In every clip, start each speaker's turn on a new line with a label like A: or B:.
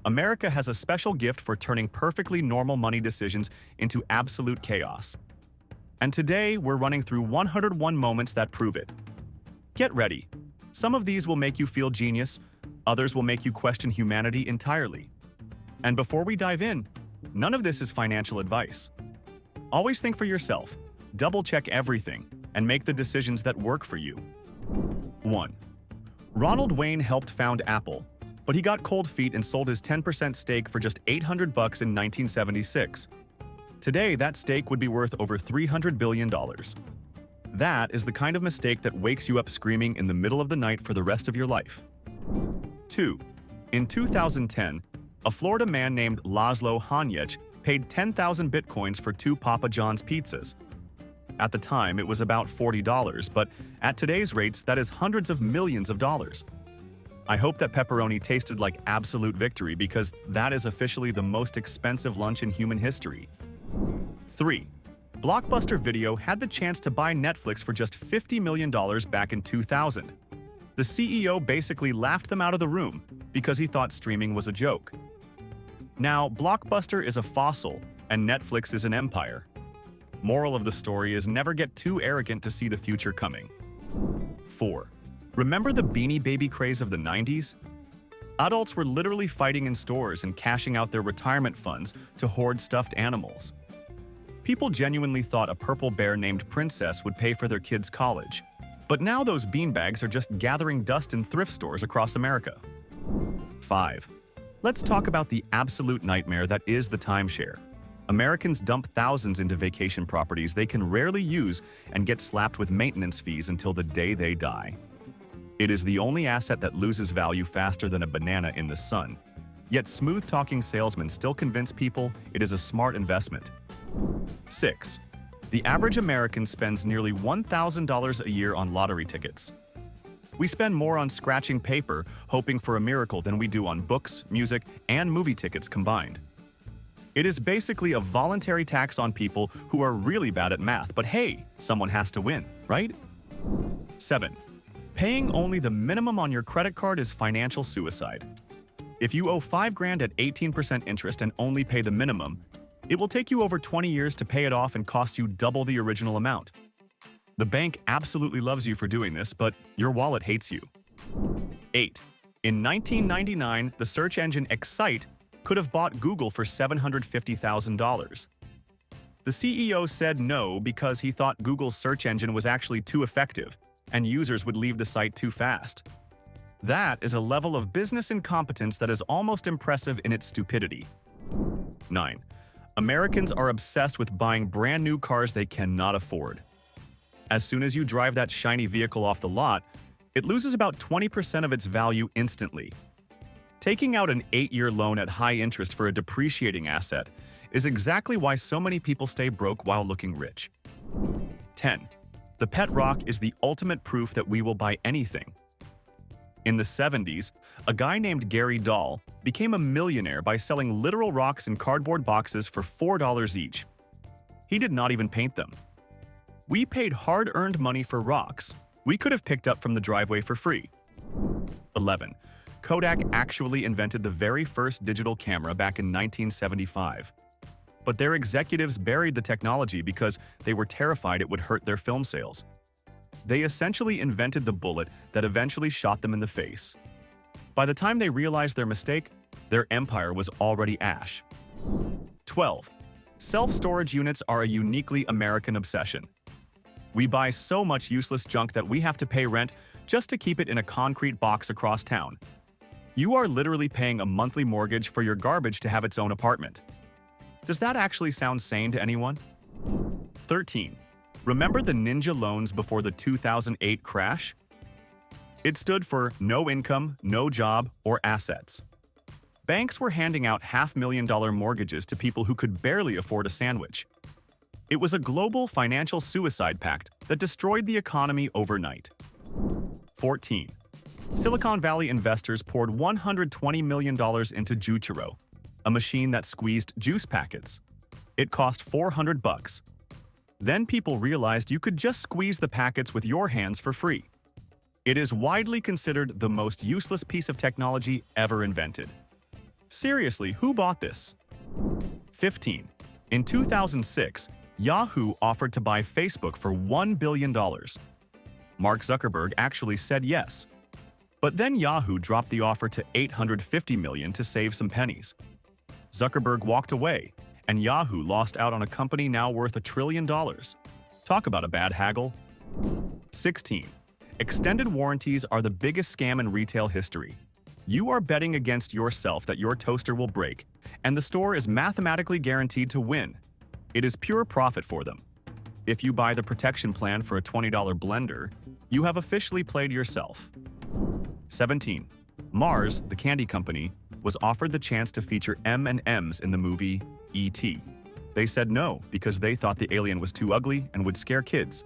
A: America has a special gift for turning perfectly normal money decisions into absolute chaos. And today, we're running through 101 moments that prove it. Get ready. Some of these will make you feel genius, others will make you question humanity entirely. And before we dive in, none of this is financial advice. Always think for yourself, double-check everything, and make the decisions that work for you. 1. Ronald Wayne helped found Apple, but he got cold feet and sold his 10% stake for just $800 in 1976. Today, that stake would be worth over $300 billion. That is the kind of mistake that wakes you up screaming in the middle of the night for the rest of your life. 2. In 2010, a Florida man named Laszlo Hanyecz paid 10,000 bitcoins for 2 Papa John's pizzas. At the time, it was about $40, but at today's rates, that is hundreds of millions of dollars. I hope that pepperoni tasted like absolute victory because that is officially the most expensive lunch in human history. 3. Blockbuster Video had the chance to buy Netflix for just $50 million back in 2000. The CEO basically laughed them out of the room because he thought streaming was a joke. Now, Blockbuster is a fossil and Netflix is an empire. Moral of the story is never get too arrogant to see the future coming. 4. Remember the Beanie Baby craze of the 90s? Adults were literally fighting in stores and cashing out their retirement funds to hoard stuffed animals. People genuinely thought a purple bear named Princess would pay for their kids' college. But now those beanbags are just gathering dust in thrift stores across America. 5. Let's talk about the absolute nightmare that is the timeshare. Americans dump thousands into vacation properties they can rarely use and get slapped with maintenance fees until the day they die. It is the only asset that loses value faster than a banana in the sun. Yet smooth-talking salesmen still convince people it is a smart investment. 6. The average American spends nearly $1,000 a year on lottery tickets. We spend more on scratching paper, hoping for a miracle than we do on books, music, and movie tickets combined. It is basically a voluntary tax on people who are really bad at math, but hey, someone has to win, right? 7. Paying only the minimum on your credit card is financial suicide. If you owe $5,000 at 18% interest and only pay the minimum, it will take you over 20 years to pay it off and cost you double the original amount. The bank absolutely loves you for doing this, but your wallet hates you. 8. In 1999, the search engine Excite could have bought Google for $750,000. The CEO said no because he thought Google's search engine was actually too effective, and users would leave the site too fast. That is a level of business incompetence that is almost impressive in its stupidity. 9. Americans are obsessed with buying brand new cars they cannot afford. As soon as you drive that shiny vehicle off the lot, it loses about 20% of its value instantly. Taking out an 8-year loan at high interest for a depreciating asset is exactly why so many people stay broke while looking rich. 10. The pet rock is the ultimate proof that we will buy anything. In the 70s, a guy named Gary Dahl became a millionaire by selling literal rocks in cardboard boxes for $4 each. He did not even paint them. We paid hard-earned money for rocks we could have picked up from the driveway for free. 11. Kodak actually invented the very first digital camera back in 1975. But their executives buried the technology because they were terrified it would hurt their film sales. They essentially invented the bullet that eventually shot them in the face. By the time they realized their mistake, their empire was already ash. 12. Self-storage units are a uniquely American obsession. We buy so much useless junk that we have to pay rent just to keep it in a concrete box across town. You are literally paying a monthly mortgage for your garbage to have its own apartment. Does that actually sound sane to anyone? 13. Remember the Ninja loans before the 2008 crash? It stood for no income, no job, or assets. Banks were handing out $500,000 mortgages to people who could barely afford a sandwich. It was a global financial suicide pact that destroyed the economy overnight. 14. Silicon Valley investors poured $120 million into Juichero, a machine that squeezed juice packets. It cost $400. Then people realized you could just squeeze the packets with your hands for free. It is widely considered the most useless piece of technology ever invented. Seriously, who bought this? 15. In 2006, Yahoo offered to buy Facebook for $1 billion. Mark Zuckerberg actually said yes. But then Yahoo dropped the offer to $850 million to save some pennies. Zuckerberg walked away, and Yahoo lost out on a company now worth $1 trillion. Talk about a bad haggle. 16. Extended warranties are the biggest scam in retail history. You are betting against yourself that your toaster will break, and the store is mathematically guaranteed to win. It is pure profit for them. If you buy the protection plan for a $20 blender, you have officially played yourself. 17. Mars, the candy company, was offered the chance to feature M&Ms in the movie E.T. They said no because they thought the alien was too ugly and would scare kids.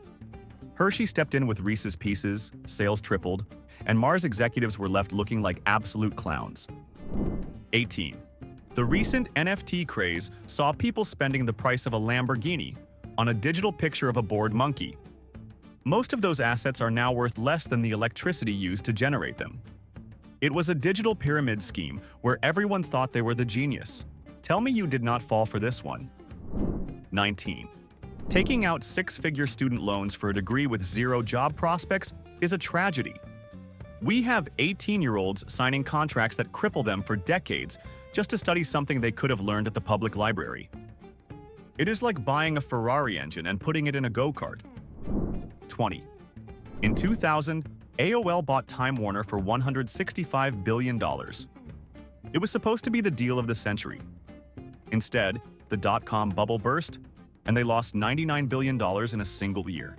A: Hershey stepped in with Reese's Pieces, sales tripled, and Mars executives were left looking like absolute clowns. 18. The recent NFT craze saw people spending the price of a Lamborghini on a digital picture of a bored monkey. Most of those assets are now worth less than the electricity used to generate them. It was a digital pyramid scheme where everyone thought they were the genius. Tell me you did not fall for this one. 19. Taking out six-figure student loans for a degree with zero job prospects is a tragedy. We have 18-year-olds signing contracts that cripple them for decades just to study something they could have learned at the public library. It is like buying a Ferrari engine and putting it in a go-kart. 20. In 2000, AOL bought Time Warner for $165 billion. It was supposed to be the deal of the century. Instead, the dot-com bubble burst, and they lost $99 billion in a single year.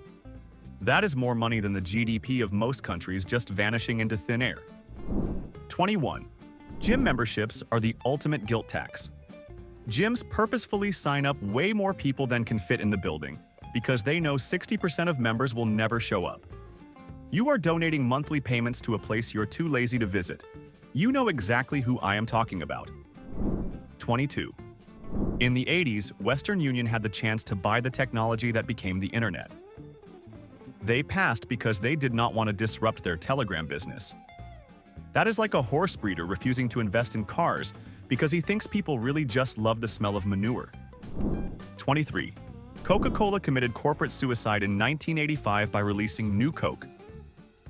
A: That is more money than the GDP of most countries just vanishing into thin air. 21. Gym memberships are the ultimate guilt tax. Gyms purposefully sign up way more people than can fit in the building because they know 60% of members will never show up. You are donating monthly payments to a place you're too lazy to visit. You know exactly who I am talking about. 22. In the 80s, Western Union had the chance to buy the technology that became the internet. They passed because they did not want to disrupt their telegram business. That is like a horse breeder refusing to invest in cars because he thinks people really just love the smell of manure. 23. Coca-Cola committed corporate suicide in 1985 by releasing New Coke.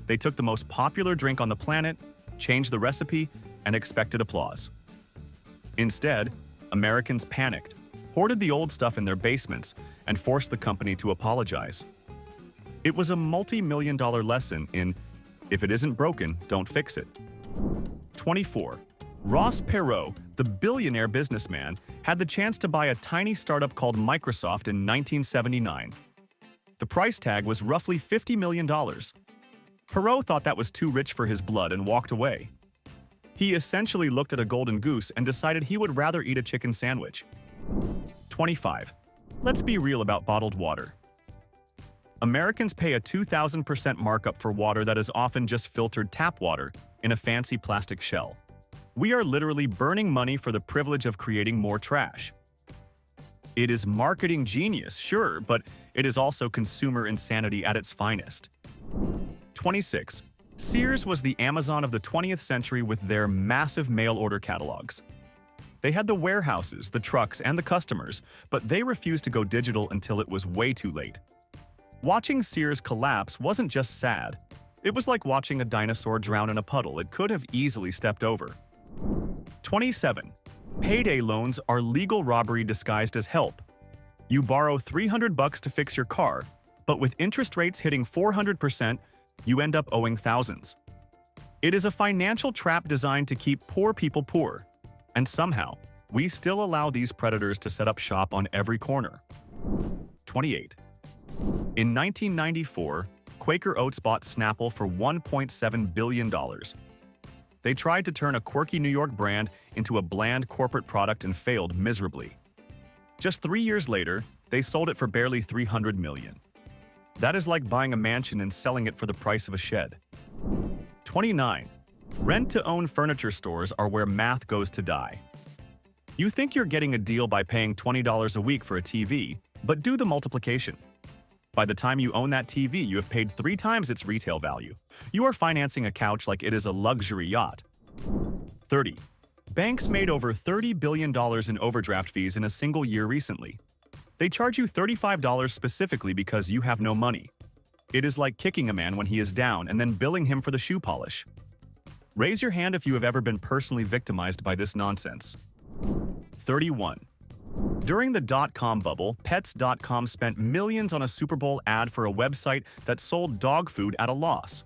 A: They took the most popular drink on the planet, changed the recipe, and expected applause. Instead, Americans panicked, hoarded the old stuff in their basements, and forced the company to apologize. It was a multi-million-dollar lesson in, if it isn't broken, don't fix it. 24. Ross Perot, the billionaire businessman, had the chance to buy a tiny startup called Microsoft in 1979. The price tag was roughly $50 million. Perot thought that was too rich for his blood and walked away. He essentially looked at a golden goose and decided he would rather eat a chicken sandwich. 25. Let's be real about bottled water. Americans pay a 2,000% markup for water that is often just filtered tap water in a fancy plastic shell. We are literally burning money for the privilege of creating more trash. It is marketing genius, sure, but it is also consumer insanity at its finest. 26. Sears was the Amazon of the 20th century with their massive mail order catalogs. They had the warehouses, the trucks, and the customers, but they refused to go digital until it was way too late. Watching Sears collapse wasn't just sad. It was like watching a dinosaur drown in a puddle it could have easily stepped over. 27. Payday loans are legal robbery disguised as help. You borrow $300 to fix your car, but with interest rates hitting 400%, you end up owing thousands. It is a financial trap designed to keep poor people poor. And somehow, we still allow these predators to set up shop on every corner. 28. In 1994, Quaker Oats bought Snapple for $1.7 billion. They tried to turn a quirky New York brand into a bland corporate product and failed miserably. Just 3 years later, they sold it for barely $300 million. That is like buying a mansion and selling it for the price of a shed. 29. Rent-to-own furniture stores are where math goes to die. You think you're getting a deal by paying $20 a week for a TV, but do the multiplication. By the time you own that TV, you have paid 3 times its retail value. You are financing a couch like it is a luxury yacht. 30. Banks made over $30 billion in overdraft fees in a single year recently. They charge you $35 specifically because you have no money. It is like kicking a man when he is down and then billing him for the shoe polish. Raise your hand if you have ever been personally victimized by this nonsense. 31. During the dot-com bubble, Pets.com spent millions on a Super Bowl ad for a website that sold dog food at a loss.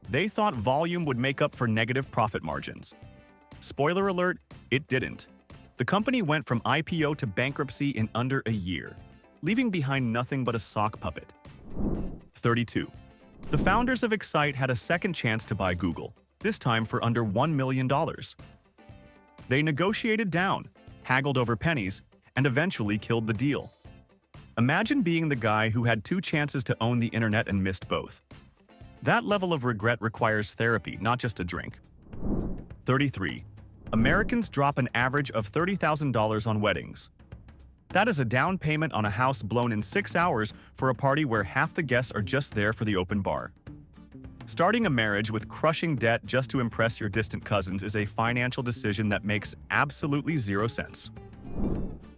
A: They thought volume would make up for negative profit margins. Spoiler alert, it didn't. The company went from IPO to bankruptcy in under a year, leaving behind nothing but a sock puppet. 32. The founders of Excite had a second chance to buy Google, this time for under $1 million. They negotiated down, haggled over pennies, and eventually killed the deal. Imagine being the guy who had two chances to own the internet and missed both. That level of regret requires therapy, not just a drink. 33. Americans drop an average of $30,000 on weddings. That is a down payment on a house blown in 6 hours for a party where half the guests are just there for the open bar. Starting a marriage with crushing debt just to impress your distant cousins is a financial decision that makes absolutely zero sense.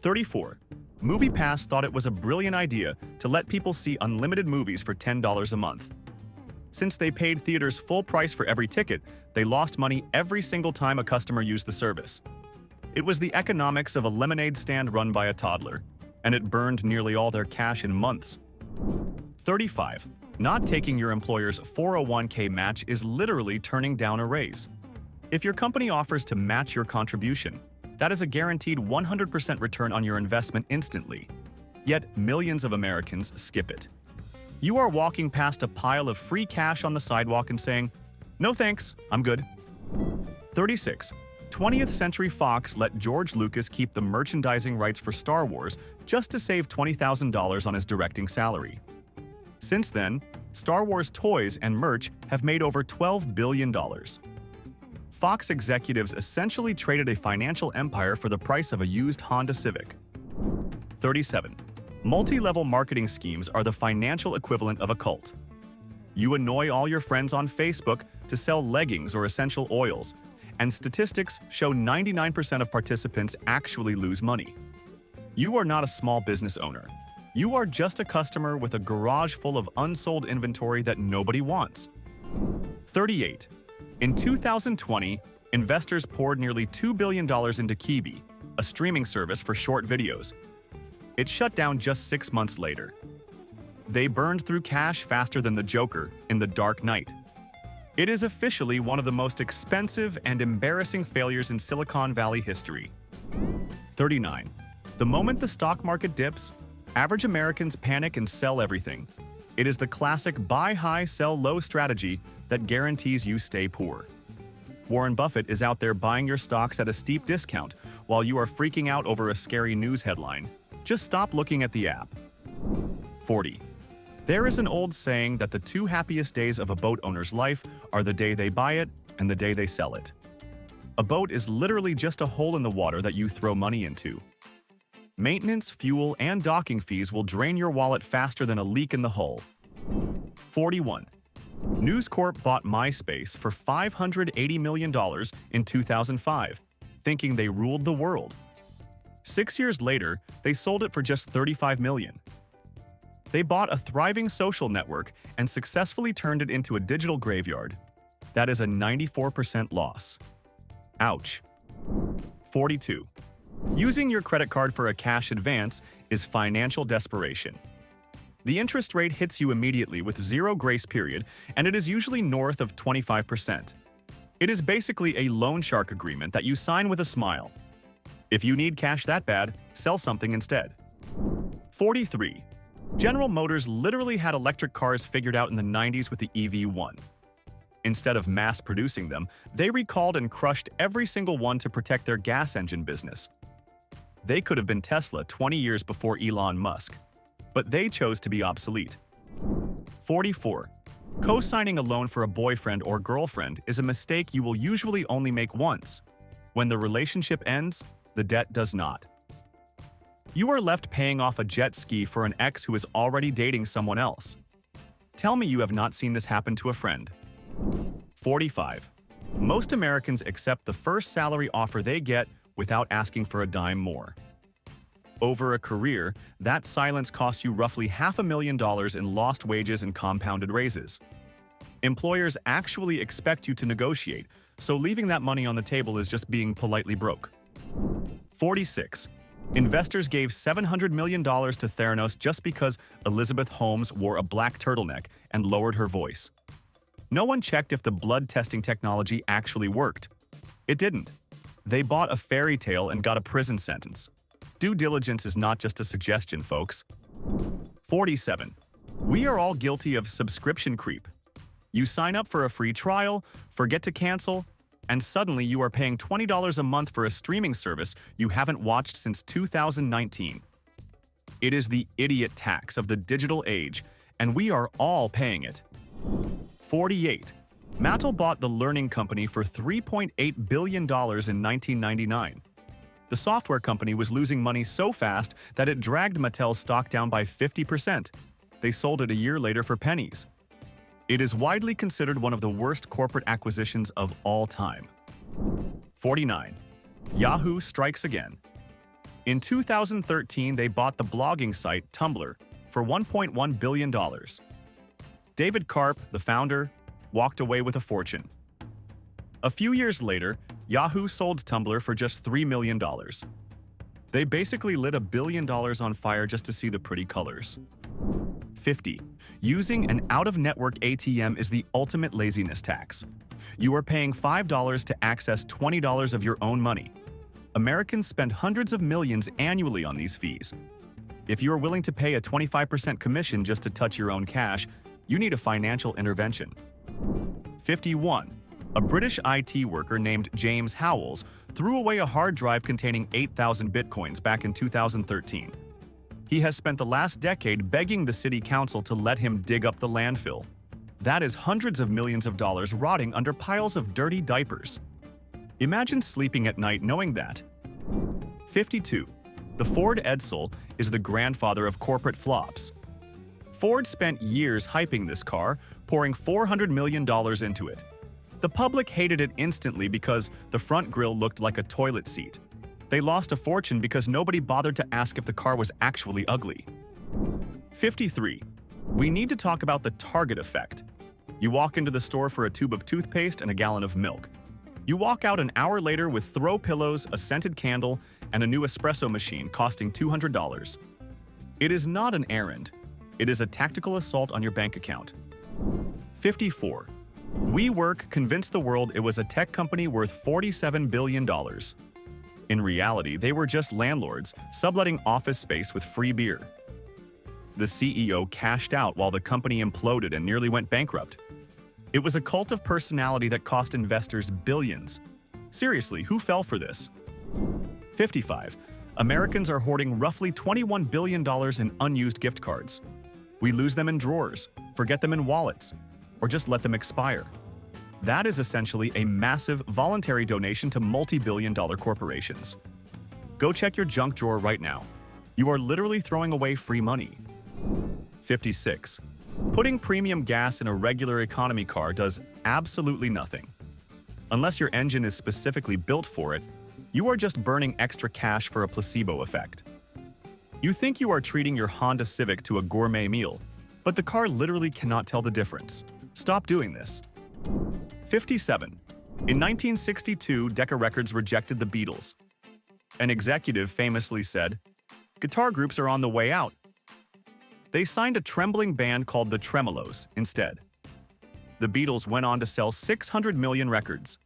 A: 34. MoviePass thought it was a brilliant idea to let people see unlimited movies for $10 a month. Since they paid theaters full price for every ticket, they lost money every single time a customer used the service. It was the economics of a lemonade stand run by a toddler, and it burned nearly all their cash in months. 35. Not taking your employer's 401k match is literally turning down a raise. If your company offers to match your contribution, that is a guaranteed 100% return on your investment instantly. Yet millions of Americans skip it. You are walking past a pile of free cash on the sidewalk and saying, "No thanks, I'm good." 36. 20th Century Fox let George Lucas keep the merchandising rights for Star Wars just to save $20,000 on his directing salary. Since then, Star Wars toys and merch have made over $12 billion. Fox executives essentially traded a financial empire for the price of a used Honda Civic. 37. Multi-level marketing schemes are the financial equivalent of a cult. You annoy all your friends on Facebook to sell leggings or essential oils, and statistics show 99% of participants actually lose money. You are not a small business owner. You are just a customer with a garage full of unsold inventory that nobody wants. 38. In 2020, investors poured nearly $2 billion into Quibi, a streaming service for short videos. It shut down just 6 months later. They burned through cash faster than the Joker in The Dark Knight. It is officially one of the most expensive and embarrassing failures in Silicon Valley history. 39. The moment the stock market dips, average Americans panic and sell everything. It is the classic buy high, sell low strategy that guarantees you stay poor. Warren Buffett is out there buying your stocks at a steep discount while you are freaking out over a scary news headline. Just stop looking at the app. 40. There is an old saying that the two happiest days of a boat owner's life are the day they buy it and the day they sell it. A boat is literally just a hole in the water that you throw money into. Maintenance, fuel, and docking fees will drain your wallet faster than a leak in the hull. 41. News Corp bought MySpace for $580 million in 2005, thinking they ruled the world. 6 years later, they sold it for just $35 million. They bought a thriving social network and successfully turned it into a digital graveyard. That is a 94% loss. Ouch. 42. Using your credit card for a cash advance is financial desperation. The interest rate hits you immediately with zero grace period, and it is usually north of 25%. It is basically a loan shark agreement that you sign with a smile. If you need cash that bad, sell something instead. 43. General Motors literally had electric cars figured out in the 90s with the EV1. Instead of mass-producing them, they recalled and crushed every single one to protect their gas engine business. They could have been Tesla 20 years before Elon Musk, but they chose to be obsolete. 44. Co-signing a loan for a boyfriend or girlfriend is a mistake you will usually only make once. When the relationship ends, the debt does not. You are left paying off a jet ski for an ex who is already dating someone else. Tell me you have not seen this happen to a friend. 45. Most Americans accept the first salary offer they get without asking for a dime more. Over a career, that silence costs you roughly $500,000 in lost wages and compounded raises. Employers actually expect you to negotiate, so leaving that money on the table is just being politely broke. 46. Investors gave $700 million to Theranos just because Elizabeth Holmes wore a black turtleneck and lowered her voice. No one checked if the blood testing technology actually worked. It didn't. They bought a fairy tale and got a prison sentence. Due diligence is not just a suggestion, folks. 47. We are all guilty of subscription creep. You sign up for a free trial, forget to cancel, and suddenly you are paying $20 a month for a streaming service you haven't watched since 2019. It is the idiot tax of the digital age, and we are all paying it. 48. Mattel bought the Learning Company for $3.8 billion in 1999. The software company was losing money so fast that it dragged Mattel's stock down by 50%. They sold it a year later for pennies. It is widely considered one of the worst corporate acquisitions of all time. 49. Yahoo strikes again. In 2013, they bought the blogging site Tumblr for $1.1 billion. David Karp, the founder, walked away with a fortune. A few years later, Yahoo sold Tumblr for just $3 million. They basically lit $1 billion on fire just to see the pretty colors. 50. Using an out-of-network ATM is the ultimate laziness tax. You are paying $5 to access $20 of your own money. Americans spend hundreds of millions annually on these fees. If you are willing to pay a 25% commission just to touch your own cash, you need a financial intervention. 51. A British IT worker named James Howells threw away a hard drive containing 8,000 bitcoins back in 2013. He has spent the last decade begging the city council to let him dig up the landfill. That is hundreds of millions of dollars rotting under piles of dirty diapers. Imagine sleeping at night knowing that. 52. The Ford Edsel is the grandfather of corporate flops. Ford spent years hyping this car, pouring $400 million into it. The public hated it instantly because the front grille looked like a toilet seat. They lost a fortune because nobody bothered to ask if the car was actually ugly. 53. We need to talk about the Target effect. You walk into the store for a tube of toothpaste and a gallon of milk. You walk out an hour later with throw pillows, a scented candle, and a new espresso machine costing $200. It is not an errand. It is a tactical assault on your bank account. 54. WeWork convinced the world it was a tech company worth $47 billion. In reality, they were just landlords subletting office space with free beer. The CEO cashed out while the company imploded and nearly went bankrupt. It was a cult of personality that cost investors billions. Seriously, who fell for this? 55. Americans are hoarding roughly $21 billion in unused gift cards. We lose them in drawers, forget them in wallets, or just let them expire. That is essentially a massive voluntary donation to multi-billion-dollar corporations. Go check your junk drawer right now. You are literally throwing away free money. 56. Putting premium gas in a regular economy car does absolutely nothing. Unless your engine is specifically built for it, you are just burning extra cash for a placebo effect. You think you are treating your Honda Civic to a gourmet meal, but the car literally cannot tell the difference. Stop doing this. 57. In 1962, Decca Records rejected the Beatles. An executive famously said, "Guitar groups are on the way out." They signed a trembling band called the Tremolos instead. The Beatles went on to sell 600 million records.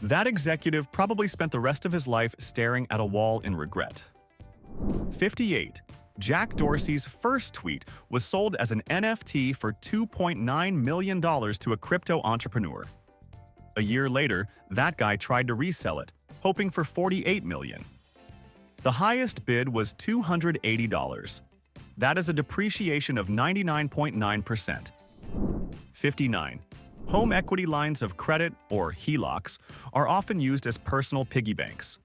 A: That executive probably spent the rest of his life staring at a wall in regret. 58. Jack Dorsey's first tweet was sold as an NFT for $2.9 million to a crypto entrepreneur. A year later, that guy tried to resell it, hoping for $48 million. The highest bid was $280. That is a depreciation of 99.9%. 59. Home equity lines of credit, or HELOCs, are often used as personal piggy banks.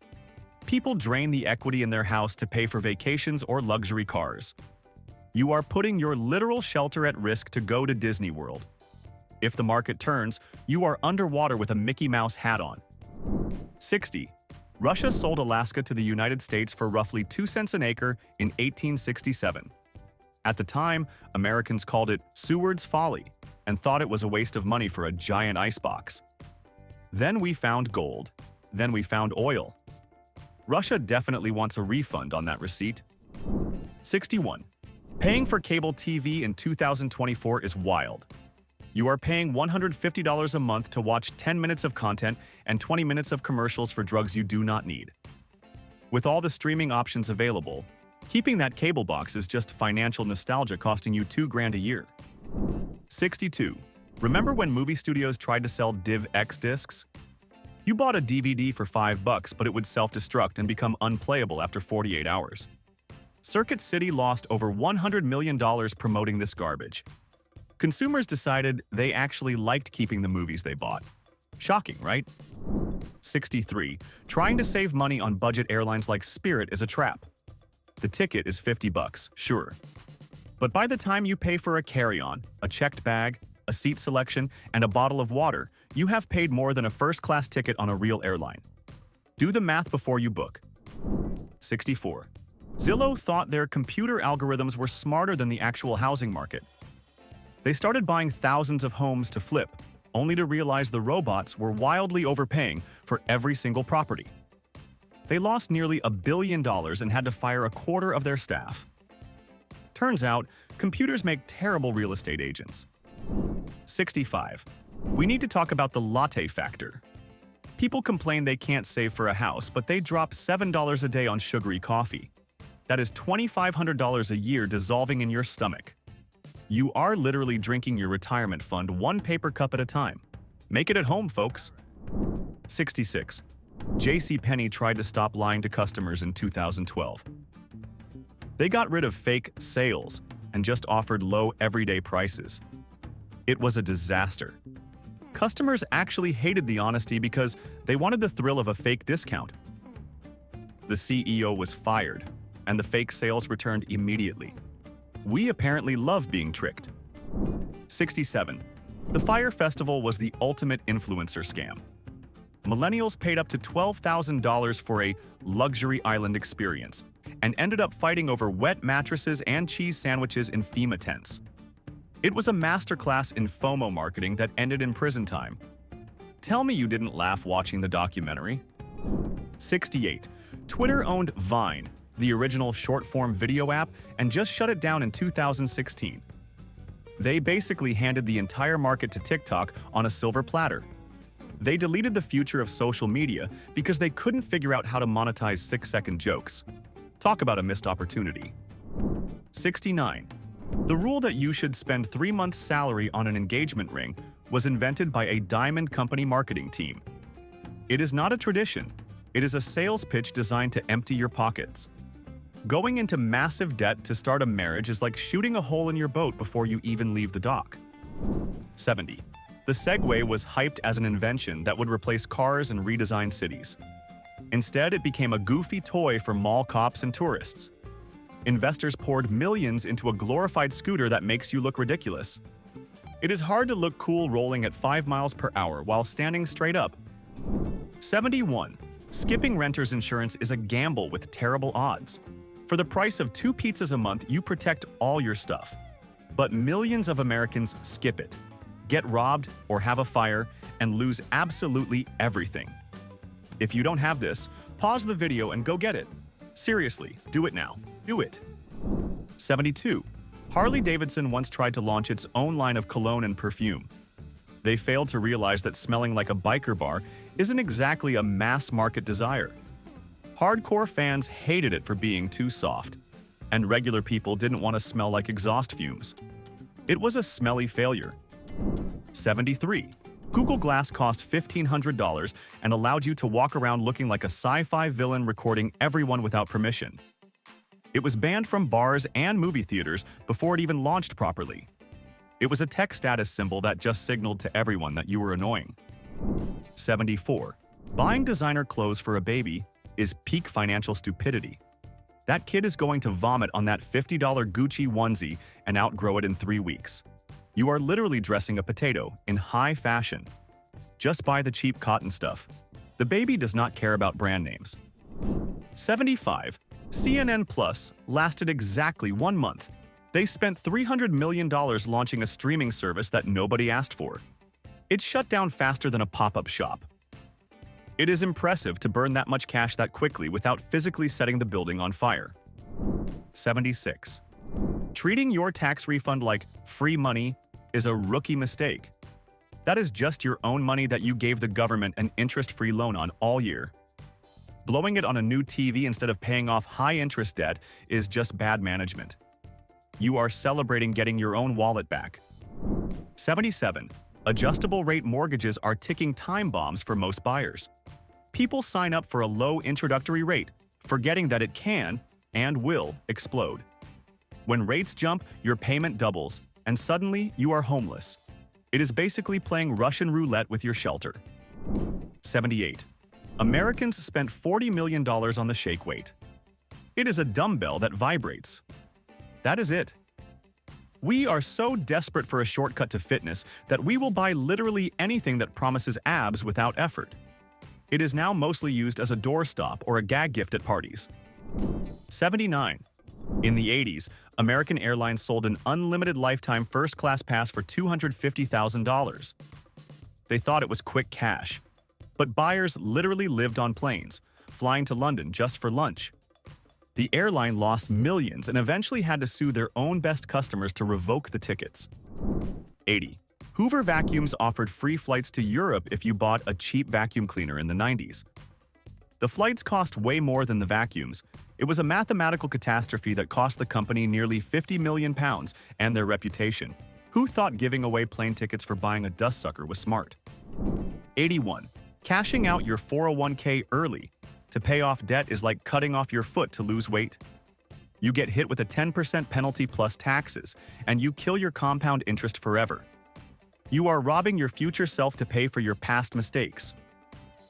A: People drain the equity in their house to pay for vacations or luxury cars. You are putting your literal shelter at risk to go to Disney World. If the market turns, you are underwater with a Mickey Mouse hat on. 60. Russia sold Alaska to the United States for roughly 2 cents an acre in 1867. At the time, Americans called it Seward's Folly and thought it was a waste of money for a giant icebox. Then we found gold. Then we found oil. Russia definitely wants a refund on that receipt. 61. Paying for cable TV in 2024 is wild. You are paying $150 a month to watch 10 minutes of content and 20 minutes of commercials for drugs you do not need. With all the streaming options available, keeping that cable box is just financial nostalgia costing you $2,000 a year. 62. Remember when movie studios tried to sell DivX discs? You bought a DVD for $5, but it would self-destruct and become unplayable after 48 hours. Circuit City lost over $100 million promoting this garbage. Consumers decided they actually liked keeping the movies they bought. Shocking, right? 63. Trying to save money on budget airlines like Spirit is a trap. The ticket is $50, sure. But by the time you pay for a carry-on, a checked bag, a seat selection, and a bottle of water, you have paid more than a first-class ticket on a real airline. Do the math before you book. 64. Zillow thought their computer algorithms were smarter than the actual housing market. They started buying thousands of homes to flip, only to realize the robots were wildly overpaying for every single property. They lost nearly $1 billion and had to fire a quarter of their staff. Turns out, computers make terrible real estate agents. 65. We need to talk about the latte factor. People complain they can't save for a house, but they drop $7 a day on sugary coffee. That is $2,500 a year dissolving in your stomach. You are literally drinking your retirement fund one paper cup at a time. Make it at home, folks. 66. JCPenney tried to stop lying to customers in 2012. They got rid of fake sales and just offered low everyday prices. It was a disaster. Customers actually hated the honesty because they wanted the thrill of a fake discount. The CEO was fired, and the fake sales returned immediately. We apparently love being tricked. 67. The Fire Festival was the ultimate influencer scam. Millennials paid up to $12,000 for a luxury island experience and ended up fighting over wet mattresses and cheese sandwiches in FEMA tents. It was a masterclass in FOMO marketing that ended in prison time. Tell me you didn't laugh watching the documentary. 68. Twitter owned Vine, the original short-form video app, and just shut it down in 2016. They basically handed the entire market to TikTok on a silver platter. They deleted the future of social media because they couldn't figure out how to monetize 6-second jokes. Talk about a missed opportunity. 69. The rule that you should spend 3 months' salary on an engagement ring was invented by a diamond company marketing team. It is not a tradition. It is a sales pitch designed to empty your pockets. Going into massive debt to start a marriage is like shooting a hole in your boat before you even leave the dock. 70. The Segway was hyped as an invention that would replace cars and redesign cities. Instead, it became a goofy toy for mall cops and tourists. Investors poured millions into a glorified scooter that makes you look ridiculous. It is hard to look cool rolling at 5 miles per hour while standing straight up. 71. Skipping renter's insurance is a gamble with terrible odds. For the price of 2 pizzas a month, you protect all your stuff. But millions of Americans skip it, get robbed or have a fire, and lose absolutely everything. If you don't have this, pause the video and go get it. Seriously, do it now. Do it. 72. Harley-Davidson once tried to launch its own line of cologne and perfume. They failed to realize that smelling like a biker bar isn't exactly a mass-market desire. Hardcore fans hated it for being too soft, and regular people didn't want to smell like exhaust fumes. It was a smelly failure. 73. Google Glass cost $1,500 and allowed you to walk around looking like a sci-fi villain recording everyone without permission. It was banned from bars and movie theaters before it even launched properly. It was a tech status symbol that just signaled to everyone that you were annoying. 74. Buying designer clothes for a baby is peak financial stupidity. That kid is going to vomit on that $50 Gucci onesie and outgrow it in 3 weeks. You are literally dressing a potato in high fashion. Just buy the cheap cotton stuff. The baby does not care about brand names. 75. CNN Plus lasted exactly 1 month. They spent $300 million launching a streaming service that nobody asked for. It shut down faster than a pop-up shop. It is impressive to burn that much cash that quickly without physically setting the building on fire. 76. Treating your tax refund like free money is a rookie mistake. That is just your own money that you gave the government an interest-free loan on all year. Blowing it on a new TV instead of paying off high-interest debt is just bad management. You are celebrating getting your own wallet back. 77. Adjustable-rate mortgages are ticking time bombs for most buyers. People sign up for a low introductory rate, forgetting that it can and will explode. When rates jump, your payment doubles, and suddenly you are homeless. It is basically playing Russian roulette with your shelter. 78. Americans spent $40 million on the shake weight. It is a dumbbell that vibrates. That is it. We are so desperate for a shortcut to fitness that we will buy literally anything that promises abs without effort. It is now mostly used as a doorstop or a gag gift at parties. 79. In the 80s, American Airlines sold an unlimited lifetime first-class pass for $250,000. They thought it was quick cash. But buyers literally lived on planes, flying to London just for lunch. The airline lost millions and eventually had to sue their own best customers to revoke the tickets. 80. Hoover Vacuums offered free flights to Europe if you bought a cheap vacuum cleaner in the 90s. The flights cost way more than the vacuums. It was a mathematical catastrophe that cost the company nearly £50 million and their reputation. Who thought giving away plane tickets for buying a dust sucker was smart? 81. Cashing out your 401k early to pay off debt is like cutting off your foot to lose weight. You get hit with a 10% penalty plus taxes, and you kill your compound interest forever. You are robbing your future self to pay for your past mistakes.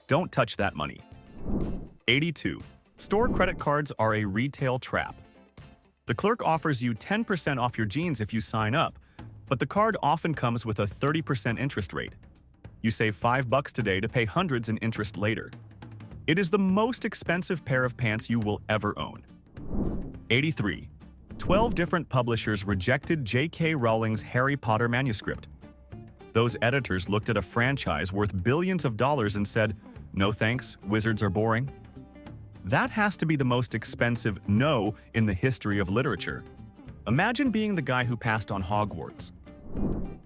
A: Don't touch that money. 82. Store credit cards are a retail trap. The clerk offers you 10% off your jeans if you sign up, but the card often comes with a 30% interest rate. You save $5 today to pay hundreds in interest later. It is the most expensive pair of pants you will ever own. 83. 12 different publishers rejected J.K. Rowling's Harry Potter manuscript. Those editors looked at a franchise worth billions of dollars and said, "No thanks, wizards are boring." That has to be the most expensive no in the history of literature. Imagine being the guy who passed on Hogwarts.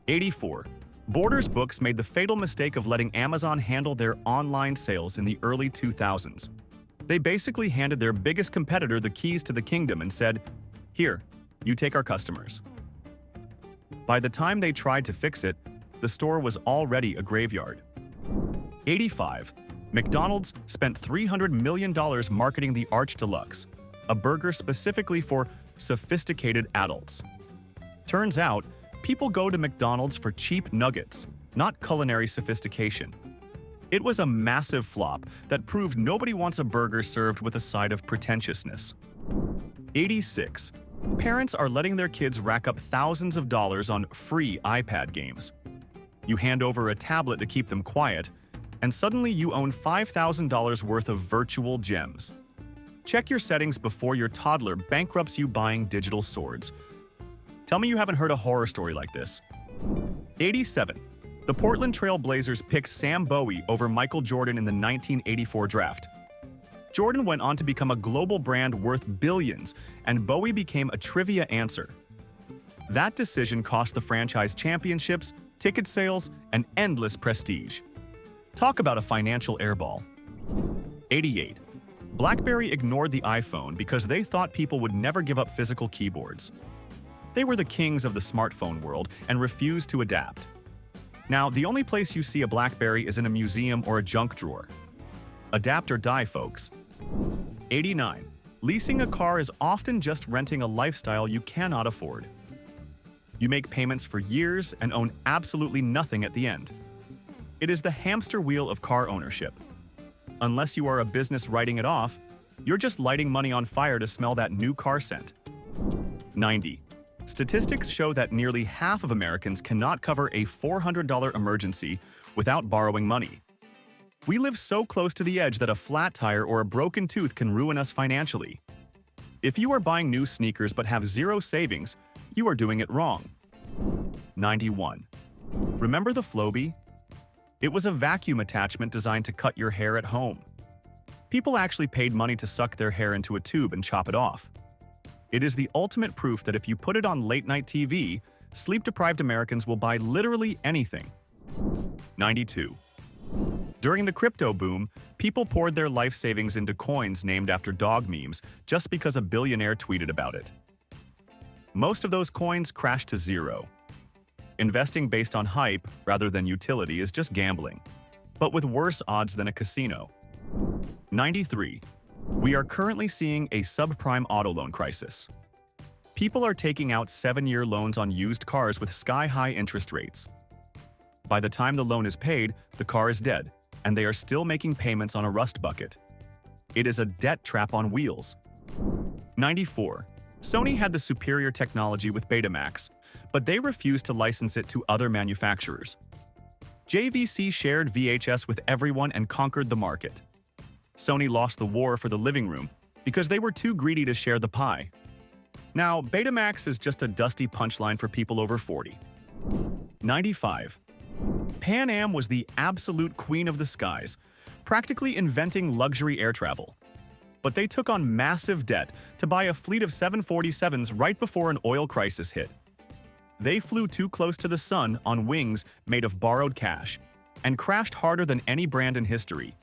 A: 84. Borders Books made the fatal mistake of letting Amazon handle their online sales in the early 2000s. They basically handed their biggest competitor the keys to the kingdom and said, "Here, you take our customers." By the time they tried to fix it, the store was already a graveyard. 85. McDonald's spent $300 million marketing the Arch Deluxe, a burger specifically for sophisticated adults. Turns out, people go to McDonald's for cheap nuggets, not culinary sophistication. It was a massive flop that proved nobody wants a burger served with a side of pretentiousness. 86. Parents are letting their kids rack up thousands of dollars on free iPad games. You hand over a tablet to keep them quiet, and suddenly you own $5,000 worth of virtual gems. Check your settings before your toddler bankrupts you buying digital swords. Tell me you haven't heard a horror story like this. 87. The Portland Trail Blazers picked Sam Bowie over Michael Jordan in the 1984 draft. Jordan went on to become a global brand worth billions, and Bowie became a trivia answer. That decision cost the franchise championships, ticket sales, and endless prestige. Talk about a financial airball. 88. BlackBerry ignored the iPhone because they thought people would never give up physical keyboards. They were the kings of the smartphone world and refused to adapt. Now, the only place you see a BlackBerry is in a museum or a junk drawer. Adapt or die, folks. 89. Leasing a car is often just renting a lifestyle you cannot afford. You make payments for years and own absolutely nothing at the end. It is the hamster wheel of car ownership. Unless you are a business writing it off, you're just lighting money on fire to smell that new car scent. 90. Statistics show that nearly half of Americans cannot cover a $400 emergency without borrowing money. We live so close to the edge that a flat tire or a broken tooth can ruin us financially. If you are buying new sneakers but have zero savings, you are doing it wrong. 91. Remember the Flowbee? It was a vacuum attachment designed to cut your hair at home. People actually paid money to suck their hair into a tube and chop it off. It is the ultimate proof that if you put it on late-night TV, sleep-deprived Americans will buy literally anything. 92. During the crypto boom, people poured their life savings into coins named after dog memes just because a billionaire tweeted about it. Most of those coins crashed to zero. Investing based on hype rather than utility is just gambling, but with worse odds than a casino. 93. We are currently seeing a subprime auto loan crisis. People are taking out 7-year loans on used cars with sky-high interest rates. By the time the loan is paid, the car is dead, and they are still making payments on a rust bucket. It is a debt trap on wheels. 94. Sony had the superior technology with Betamax, but they refused to license it to other manufacturers. JVC shared VHS with everyone and conquered the market. Sony lost the war for the living room because they were too greedy to share the pie. Now, Betamax is just a dusty punchline for people over 40. 95. Pan Am was the absolute queen of the skies, practically inventing luxury air travel. But they took on massive debt to buy a fleet of 747s right before an oil crisis hit. They flew too close to the sun on wings made of borrowed cash and crashed harder than any brand in history.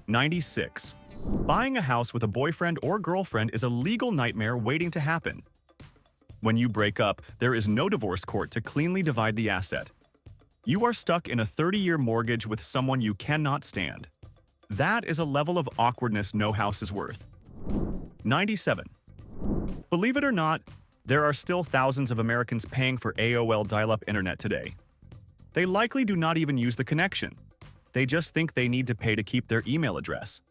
A: 96. Buying a house with a boyfriend or girlfriend is a legal nightmare waiting to happen. When you break up, there is no divorce court to cleanly divide the asset. You are stuck in a 30-year mortgage with someone you cannot stand. That is a level of awkwardness no house is worth. 97. Believe it or not, there are still thousands of Americans paying for AOL dial-up internet today. They likely do not even use the connection. They just think they need to pay to keep their email address.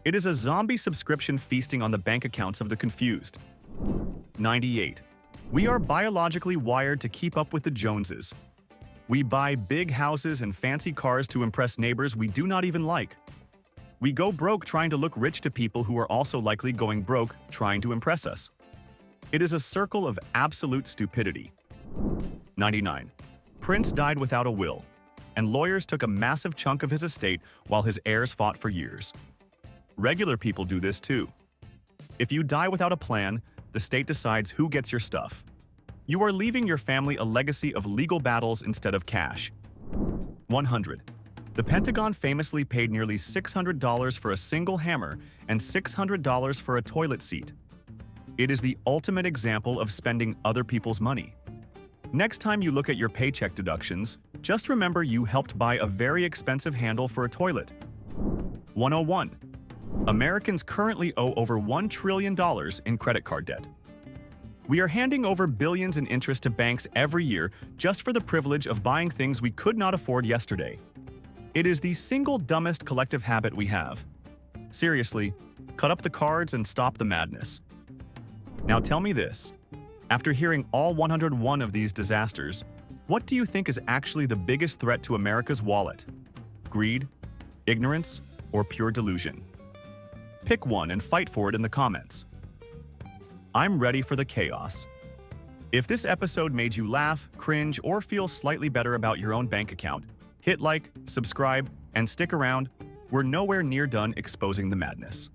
A: It is a zombie subscription feasting on the bank accounts of the confused. 98. We are biologically wired to keep up with the Joneses. We buy big houses and fancy cars to impress neighbors we do not even like. We go broke trying to look rich to people who are also likely going broke trying to impress us. It is a circle of absolute stupidity. 99. Prince died without a will, and lawyers took a massive chunk of his estate while his heirs fought for years. Regular people do this too. If you die without a plan, the state decides who gets your stuff. You are leaving your family a legacy of legal battles instead of cash. 100. The Pentagon famously paid nearly $600 for a single hammer and $600 for a toilet seat. It is the ultimate example of spending other people's money. Next time you look at your paycheck deductions, just remember you helped buy a very expensive handle for a toilet. 101. Americans currently owe over $1 trillion in credit card debt. We are handing over billions in interest to banks every year just for the privilege of buying things we could not afford yesterday. It is the single dumbest collective habit we have. Seriously, cut up the cards and stop the madness. Now tell me this. After hearing all 101 of these disasters, what do you think is actually the biggest threat to America's wallet? Greed, ignorance, or pure delusion? Pick one and fight for it in the comments. I'm ready for the chaos. If this episode made you laugh, cringe, or feel slightly better about your own bank account, hit like, subscribe, and stick around. We're nowhere near done exposing the madness.